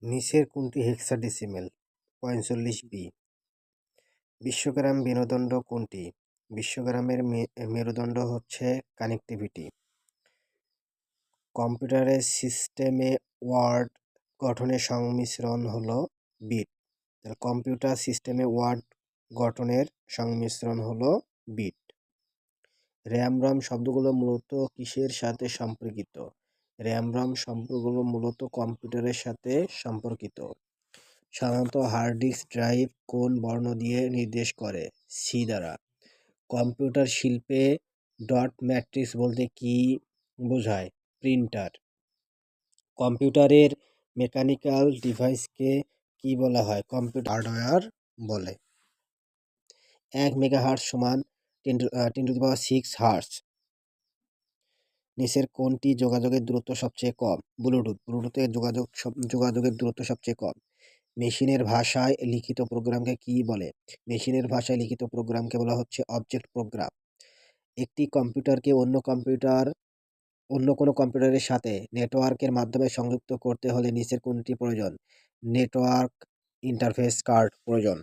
নিচের কোনটি hexadecimal? ৪৫ B. বিশ্বগ্রাম মেরুদণ্ড কোনটি? বিশ্বগ্রামের মেরুদণ্ড হচ্ছে কানেক্টিভিটি। কম্পিউটারের সিস্টেমে ওয়ার্ড গঠনের সংমিশ্রণ হলো বিট। কম্পিউটার সিস্টেমে ওয়ার্ড গঠনের সংমিশ্রণ হলো বিট। র্যাম শব্দগুলো মূলত কিসের সাথে সম্পর্কিত? র্যাম শব্দগুলো মূলত কম্পিউটারের সাথে সম্পর্কিত। সাধারণত হার্ড ডিস্ক ড্রাইভ কোন বর্ণ দিয়ে নির্দেশ করে? সি দ্বারা। কম্পিউটার শিল্পে ডট ম্যাট্রিক্স বলতে কি বোঝায়? প্রিন্টার। কম্পিউটারের মেকানিক্যাল ডিভাইসকে কি বলা হয়? কম্পিউটার হার্ডওয়্যার বলে। 1 মেগাহার্টজ সমান 10⁶ হার্টজ। নিচের কোনটি যোগাযোগের দূরত্ব সবচেয়ে কম? ব্লুটুথ। ব্লুটুথের যোগাযোগের দূরত্ব সবচেয়ে কম। মেশিনের ভাষায় লিখিত প্রোগ্রামকে কি বলে? মেশিনের ভাষায় লিখিত প্রোগ্রামকে বলা হচ্ছে অবজেক্ট প্রোগ্রাম। একটি কম্পিউটারকে অন্য কোনো কম্পিউটারের সাথে নেটওয়ার্কের মাধ্যমে সংযুক্ত করতে হলে নিচের কোনটি প্রয়োজন? নেটওয়ার্ক ইন্টারফেস কার্ড প্রয়োজন।